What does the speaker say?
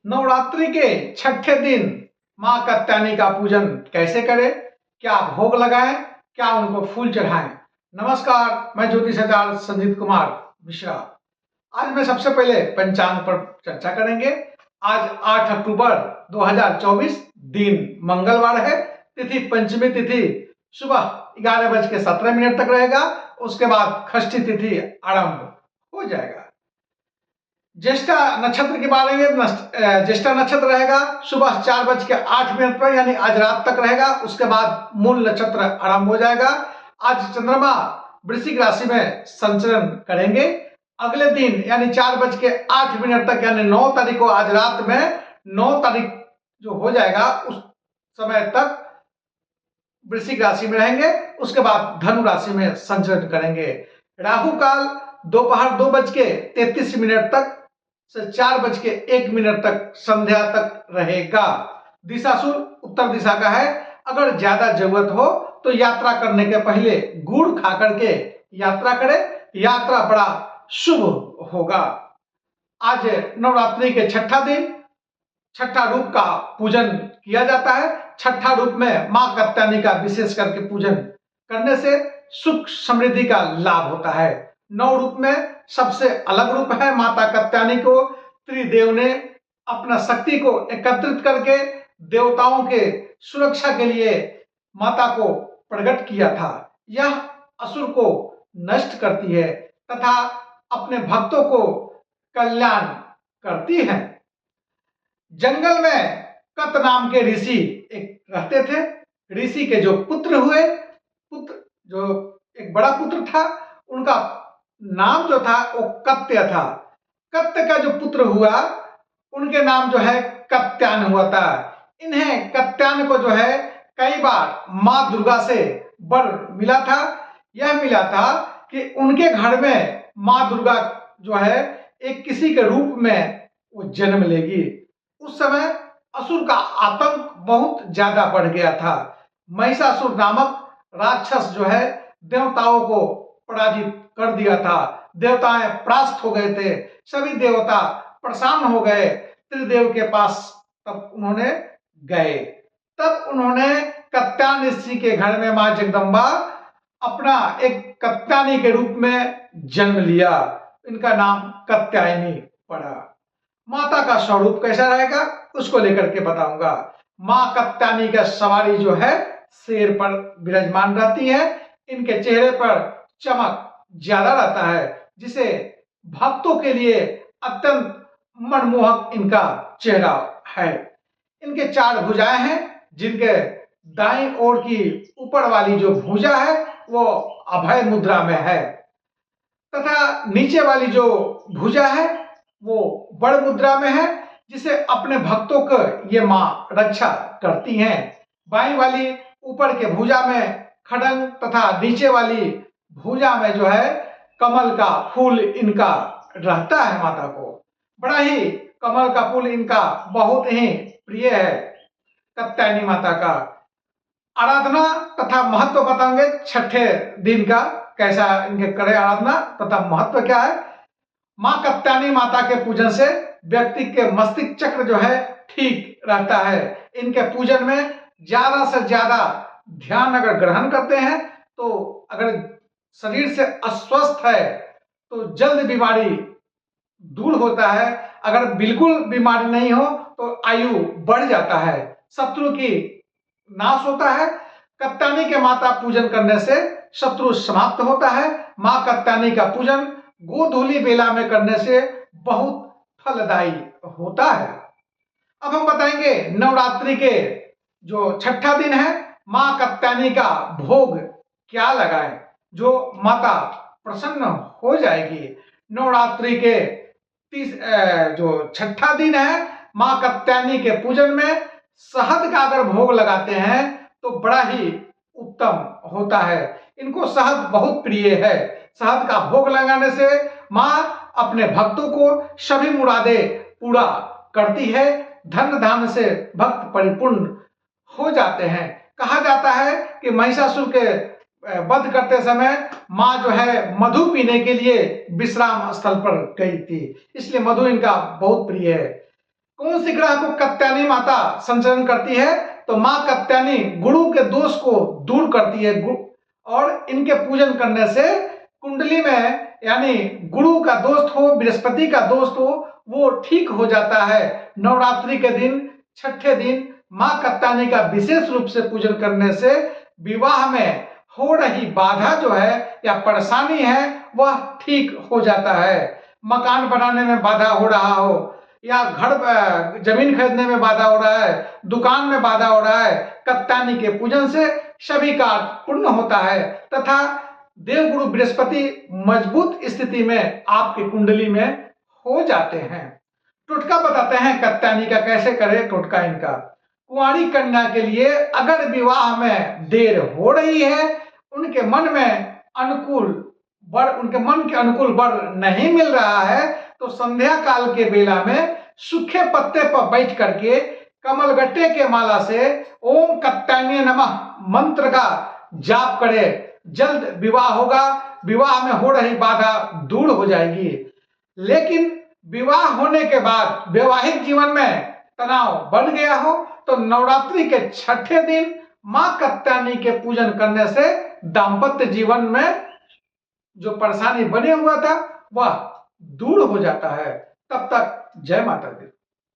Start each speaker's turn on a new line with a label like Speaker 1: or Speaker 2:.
Speaker 1: नवरात्रि के छठे दिन मां कात्यायनी का पूजन कैसे करें? क्या भोग लगाएं? क्या उनको फूल चढ़ाएं? नमस्कार, मैं ज्योतिष आचार्य संजीत कुमार मिश्रा। आज मैं सबसे पहले पंचांग पर चर्चा करेंगे। आज 8 अक्टूबर 2024 दिन मंगलवार है। तिथि पंचमी तिथि सुबह 11:17 तक रहेगा। उसके बाद षष्ठी तिथि आरंभ हो जाएगा। ज्येष्ठा नक्षत्र के बारे में ज्येष्ठा नक्षत्र रहेगा सुबह 4:08 पर, यानी आज रात तक रहेगा। उसके बाद मूल नक्षत्र आरंभ हो जाएगा। आज चंद्रमा वृश्चिक राशि में संचरण करेंगे। अगले दिन यानी 4:08 तक, यानी 9 तारीख को, आज रात में 9 तारीख जो हो जाएगा उस समय तक वृश्चिक राशि में रहेंगे। उसके बाद धनु राशि में संचरण करेंगे। राहु काल दोपहर 2:33 तक से 4:01 तक संध्या तक रहेगा। दिशाशूल उत्तर दिशा का है। अगर ज्यादा जरूरत हो तो यात्रा करने के पहले गुड़ खा करके यात्रा करें, यात्रा बड़ा शुभ होगा। आज नवरात्रि के छठा दिन, छठा रूप का पूजन किया जाता है। छठा रूप में मां कात्यायनी का विशेष करके पूजन करने से सुख समृद्धि का लाभ होता है। 9 रूप में सबसे अलग रूप है माता कात्यायनी को त्रिदेव ने अपना शक्ति को एकत्रित करके देवताओं के सुरक्षा के लिए माता को प्रकट किया था। यह असुर को नष्ट करती है तथा अपने भक्तों को कल्याण करती है। जंगल में कत नाम के ऋषि एक रहते थे। ऋषि के जो पुत्र हुए, जो एक बड़ा पुत्र था, उनका नाम जो था वो कत्य था। कत्य का जो पुत्र हुआ उनके नाम जो है कात्यायन हुआ था। इन्हें कात्यायन को जो है कई बार मां दुर्गा से वर मिला था। यह मिला था कि उनके घर में मां दुर्गा जो है एक किसी के रूप में वो जन्म लेगी। उस समय असुर का आतंक बहुत ज्यादा बढ़ गया था। महिषासुर नामक राक्षस जो है देवताओं को पराजित कर दिया था। देवताएं परास्त हो गए थे। सभी देवता परेशान हो गए। त्रिदेव के पास तब उन्होंने गए। तब उन्होंने कात्यायन ऋषि के घर में मां जगदम्बा अपना एक कात्यायनी के रूप में जन्म लिया। इनका नाम कात्यायनी पड़ा। माता का स्वरूप कैसा रहेगा उसको लेकर के बताऊंगा। मां कात्यायनी का सवारी जो है शेर पर विराजमान रहती है। इनके चेहरे पर चमक ज्यादा रहता है, जिसे भक्तों के लिए अत्यंत मनमोहक इनका चेहरा है। इनके 4 भुजाएं हैं, जिनके दाईं ओर की ऊपर वाली जो भुजा है वो अभय मुद्रा में है तथा नीचे वाली जो भुजा है वो बड़ मुद्रा में है, जिसे अपने भक्तों को ये मां रक्षा करती हैं। बाईं वाली ऊपर के भुजा में खड्ग तथा नीचे वाली भुजा में जो है कमल का फूल इनका रहता है। माता को बड़ा ही कमल का फूल इनका बहुत ही प्रिय है। कात्यायनी माता का आराधना तथा महत्व बताएंगे। छठे दिन का कैसा इनके करे आराधना तथा महत्व क्या है। मां कात्यायनी माता के पूजन से व्यक्ति के मस्तिष्क चक्र जो है ठीक रहता है। इनके पूजन में ज्यादा से ज्यादा ध्यान अगर ग्रहण करते हैं तो अगर शरीर से अस्वस्थ है तो जल्द बीमारी दूर होता है। अगर बिल्कुल बीमारी नहीं हो तो आयु बढ़ जाता है, शत्रु की नाश होता है। कात्यायनी के माता पूजन करने से शत्रु समाप्त होता है। मां कात्यायनी का पूजन गोधूली बेला में करने से बहुत फलदायी होता है। अब हम बताएंगे नवरात्रि के जो छठा दिन है मां कात्यायनी का भोग क्या लगाएं जो माता प्रसन्न हो जाएगी। नवरात्रि के जो छठा दिन है मां कात्यायनी के पूजन में शहद का अगर भोग लगाते हैं तो बड़ा ही उत्तम होता है। इनको शहद बहुत प्रिय है। शहद का भोग लगाने से मां अपने भक्तों को सभी मुरादें पूरा करती है। धन धान्य से भक्त परिपूर्ण हो जाते हैं। कहा जाता है कि महिषासुर के वध करते समय मां जो है मधु पीने के लिए विश्राम स्थल पर गई थी, इसलिए मधु इनका बहुत प्रिय है। कौन सी ग्रह को कात्यायनी माता संचरण करती है? तो मां कात्यायनी गुरु के दोष को दूर करती है और इनके पूजन करने से कुंडली में यानी गुरु का दोष हो, बृहस्पति का दोष हो, वो ठीक हो जाता है। नवरात्रि के दिन, छठे दिन मां कात्यायनी का विशेष रूप से पूजन करने से विवाह में हो रही बाधा जो है या परेशानी है वह ठीक हो जाता है। मकान बनाने में बाधा हो रहा हो या घर जमीन खरीदने में बाधा हो रहा है, दुकान में बाधा हो रहा है, कात्यायनी के पूजन से सभी कार्य पूर्ण होता है तथा देवगुरु बृहस्पति मजबूत स्थिति में आपकी कुंडली में हो जाते हैं। टोटका बताते हैं कात्यायनी का कैसे करें। टोटका इनका, कुंवारी कन्या के लिए अगर विवाह में देर हो रही है, उनके मन के अनुकूल वर नहीं मिल रहा है, तो संध्या काल के बेला में सूखे पत्ते पर बैठ करके कमलगट्टे के माला से ओम कात्यायनी नमः मंत्र का जाप करे, जल्द विवाह होगा, विवाह में हो रही बाधा दूर हो जाएगी। लेकिन विवाह होने के बाद वैवाहिक जीवन में तनाव बढ़ गया हो तो नवरात्रि के छठे दिन मां कात्यायनी के पूजन करने से दाम्पत्य जीवन में जो परेशानी बने हुआ था वह दूर हो जाता है। तब तक जय माता दी।